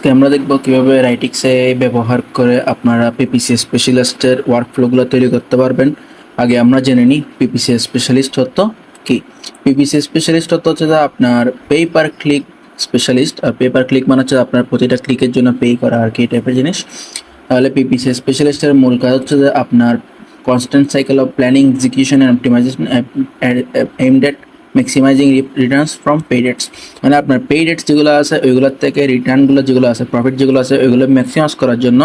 আজকে আমরা দেখব কিভাবে রাইটিক্সে ব্যবহার করে আপনারা পিপিসি স্পেশালিস্টের ওয়ার্কফ্লোগুলো তৈরি করতে পারবেন। আগে আমরা জেনে নিই পিপিসি স্পেশালিস্ট হতো কি। পিপিসি স্পেশালিস্ট হচ্ছে যে আপনার পে পার ক্লিক স্পেশালিস্ট। আর পে পার ক্লিক মানে হচ্ছে আপনার প্রতিটা ক্লিকের জন্য পে করা আর কি, টাইপের জিনিস। তাহলে পিপিসি স্পেশালিস্টের মূল কাজ হচ্ছে যে আপনার constant cycle of planning, execution and optimisation aimed at maximising returns from paid ads. মানে আপনার পেইড এডস যেগুলো আছে ওইগুলোর থেকে রিটার্নগুলো যেগুলো আছে, প্রফিট যেগুলো আছে ওইগুলো ম্যাক্সিমাইজ করার জন্য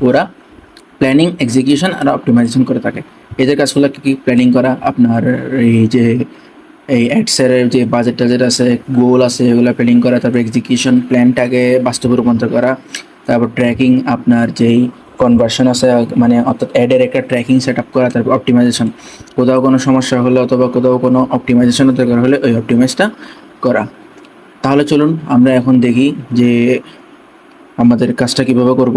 ওরা প্ল্যানিং, এক্সিকিউশন আর অপটিমাইজেশন করে থাকে। এদের কাজগুলো কী প্ল্যানিং করা, আপনার এই যে এই অ্যাডসের যে বাজেট টাজেট আছে, গোল আছে, এগুলো প্ল্যানিং করা, তারপর এক্সিকিউশন প্ল্যানটাকে বাস্তবে রূপান্তর করা, তারপর ট্র্যাকিং, আপনার যেই কনভার্সন আছে মানে অর্থাৎ অ্যাডের একটা ট্র্যাকিং সেট আপ করা, তারপর অপটিমাইজেশন, কোথাও কোনো সমস্যা হলে অথবা কোথাও কোনো অপটিমাইজেশনের দরকার হলে ওই অপটিমাইজটা করা। তাহলে চলুন আমরা এখন দেখি যে আমাদের কাজটা কীভাবে করব।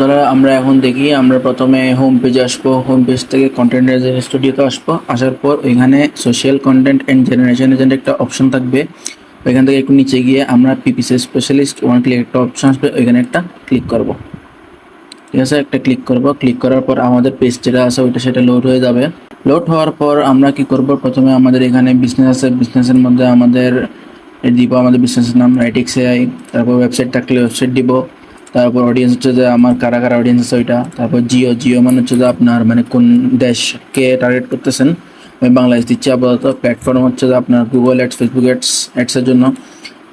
ধরো আমরা এখন দেখি, আমরা প্রথমে হোম পেজে আসবো। হোম পেজ থেকে কন্টেন্ট স্টুডিওতে আসবো। আসার পর ওইখানে social content and generation agent একটা অপশন থাকবে। ওইখান থেকে একটু নিচে গিয়ে আমরা পিপিসি স্পেশালিস্ট ওয়ান ক্লিক একটা অপশন আসবে, ওইখানে একটা ক্লিক করব। ঠিক আছে, একটা ক্লিক করব। ক্লিক করার পর আমাদের পেজ যেটা আছে ওইটা সেটা লোড হয়ে যাবে। লোড হওয়ার পর আমরা কি করব, প্রথমে আমাদের এখানে বিজনেস আছে, বিজনেসের মধ্যে আমাদের দিব আমাদের বিজনেসের নাম রাইটিক্স এআই। তারপর ওয়েবসাইট থাকলে ওয়েবসাইট দিব। তারপর অডিয়েন্স হচ্ছে যে আমার কারা কারা অডিয়েন্স আছে ওইটা। তারপর জিও, জিও মানে হচ্ছে যে আপনার মানে কোন দেশকে টার্গেট করতেছেন। আমি বাংলাদেশ দিচ্ছি আপাতত। প্ল্যাটফর্ম হচ্ছে যে আপনার গুগল অ্যাডস, ফেসবুক অ্যাডসের জন্য।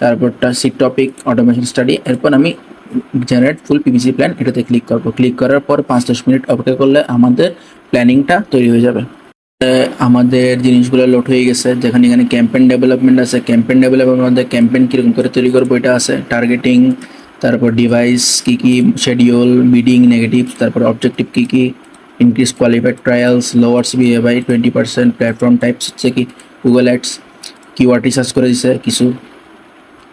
তারপরটা সিট টপিক, অটোমেশন স্টাডি। এরপর আমি জেনারেট ফুল পিপিসি প্ল্যান এটাতে ক্লিক করব। ক্লিক করার পর 5-10 মিনিট অপেক্ষা করলে আমাদের প্ল্যানিংটা তৈরি হয়ে যাবে। আমাদের জিনিসগুলো লোড হয়ে গেছে। যেখানে এখানে ক্যাম্পেইন ডেভেলপমেন্ট আছে, ক্যাম্পেইন ডেভেলপমেন্টের মধ্যে ক্যাম্পেইন কীরকম করে তৈরি করবো এটা আছে, টার্গেটিং, তারপর ডিভাইস কী কী, শিডিউল, বিডিং, নেগেটিভ, তারপর অবজেক্টিভ কী কী, increase qualified trials, lowers BA by 20%, platform types হচ্ছে কি গুগল অ্যাডস, কিওয়ার্ড রিসার্চ করে দিছে কিছু।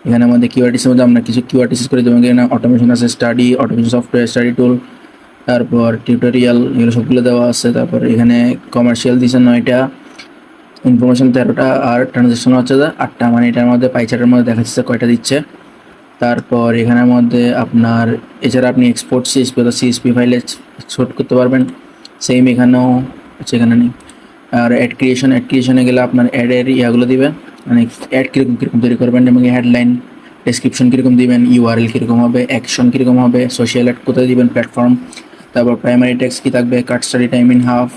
এখানে আমাদের কিওয়ার্ডের মধ্যে আমরা কিছু কিওয়ার্ড রিসার্চ করে দেবো। এখানে অটোমেশন আছে, স্টাডি, অটোমেশন সফটওয়্যার, স্টাডি টুল, তারপর টিউটোরিয়াল, এগুলো সবগুলো দেওয়া আছে। তারপর এখানে কমার্শিয়াল দিচ্ছে 9টা, ইনফরমেশন 13টা, আর ট্রানজ্যাকশন হচ্ছে 8টা। মানে এটার মধ্যে পাইচারের মধ্যে দেখা যাচ্ছে কয়টা দিচ্ছে। তারপর এখানের মধ্যে আপনার এছাড়া আপনি এক্সপোর্ট সিএসপি অথবা সিএসপি ফাইলে এক্সপোর্ট করতে পারবেন। সেম এখানেও সেখানে নেই। আর অ্যাড ক্রিয়েশনে গেলে আপনার অ্যাডের ইয়াগুলো দিবে, মানে অ্যাড কীরকম কীরকম তৈরি করবেন, এবং হেডলাইন, ডেসক্রিপশন কীরকম দিবেন, ইউআরএল কীরকম হবে, অ্যাকশন কীরকম হবে, সোশ্যাল অ্যাড কোথায় দিবেন, প্ল্যাটফর্ম, তারপর প্রাইমারি টেক্সট কী থাকবে, কাট স্টাডি টাইম ইন হাফ,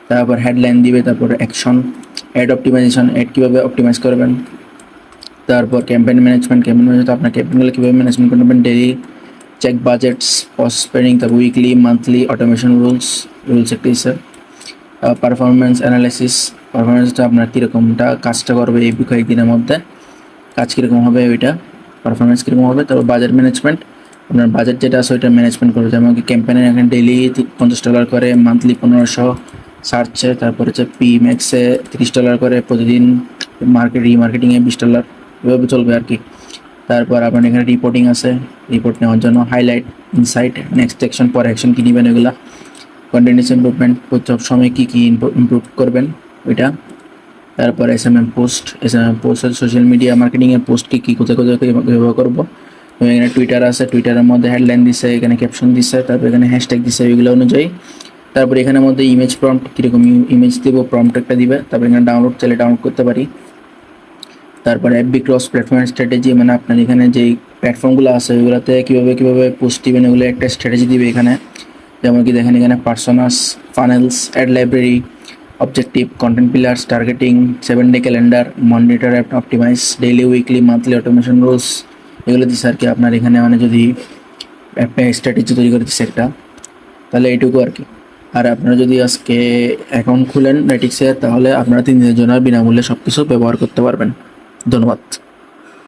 তারপর হেডলাইন দিবে, তারপর অ্যাকশন, অ্যাড অপটিমাইজেশন, অ্যাড কীভাবে অপটিমাইজ করবেন, তারপর ক্যাম্পেইন ম্যানেজমেন্ট, আপনার ক্যাম্পেইনগুলো কীভাবে ম্যানেজমেন্ট করবেন, ডেইলি চেক বাজেটস, কস্ট স্পেন্ডিং, তারপর উইকলি, মান্থলি, অটোমেশন রুলস একটা হিসাব, পারফরমেন্স অ্যানালাইসিস, পারফরমেন্সটা আপনার কীরকমটা কাজটা করবে এই কয়েকদিনের মধ্যে, কাজ কীরকম হবে ওইটা, পারফরমেন্স কীরকম হবে। তারপর বাজেট ম্যানেজমেন্ট, আপনার বাজেট যেটা আছে ওইটা ম্যানেজমেন্ট করবে। যেমন কি ক্যাম্পেইনের এখানে ডেইলি $50 করে, মান্থলি 1500, সার্চে তারপর হচ্ছে পি ম্যাক্সে $30 করে, প্রতিদিন রিমার্কেটিংয়ে $20, এভাবে চলবে আর কি। তারপর আপনার এখানে রিপোর্টিং আছে, রিপোর্ট নেওয়ার জন্য হাইলাইট, ইনসাইট, নেক্সট অ্যাকশন, পরে অ্যাকশন কী নেবেন এগুলা, কন্টিনিউয়াস ইমপ্রুভমেন্ট, সব সময় কী কী ইমপ্রুভ করবেন ওইটা। তারপর এসএমএম পোস্ট সোশ্যাল মিডিয়া মার্কেটিংয়ের পোস্ট কী কোথায় কোথায় কীভাবে করবো। এখানে টুইটার আছে, টুইটারের মধ্যে হেডলাইন দিচ্ছে, এখানে ক্যাপশন দিচ্ছে, তারপর এখানে হ্যাশট্যাগ দিচ্ছে ওইগুলো অনুযায়ী। তারপর এখানের মধ্যে ইমেজ প্রম্পট, কীরকম ইমেজ দেবো প্রম্পট একটা দিবে। তারপর এখানে ডাউনলোড চাইলে ডাউনলোড করতে পারি। তারপরে এফবি ক্রস প্ল্যাটফর্ম স্ট্র্যাটেজি, মানে আপনার এখানে যেই প্ল্যাটফর্মগুলো আছে ওইগুলোতে কীভাবে পোস্ট দিবেন এগুলো একটা স্ট্র্যাটেজি দিবে এখানে। যেমন কি দেখেন এখানে personas, funnels, ad library, objective, content pillars, targeting, 7-day calendar, monitor app optimise, daily, weekly, monthly, automation rules, এগুলো দিচ্ছে আর কি। আপনার এখানে মানে যদি একটা স্ট্র্যাটেজি তৈরি করে দিচ্ছে একটা, তাহলে এইটুকু আর কি। আর আপনারা যদি আজকে অ্যাকাউন্ট খুলেন রাইটিক্সে, তাহলে আপনারা 3 দিনের জন্য বিনামূল্যে সব কিছু ব্যবহার করতে পারবেন। ধন্যবাদ।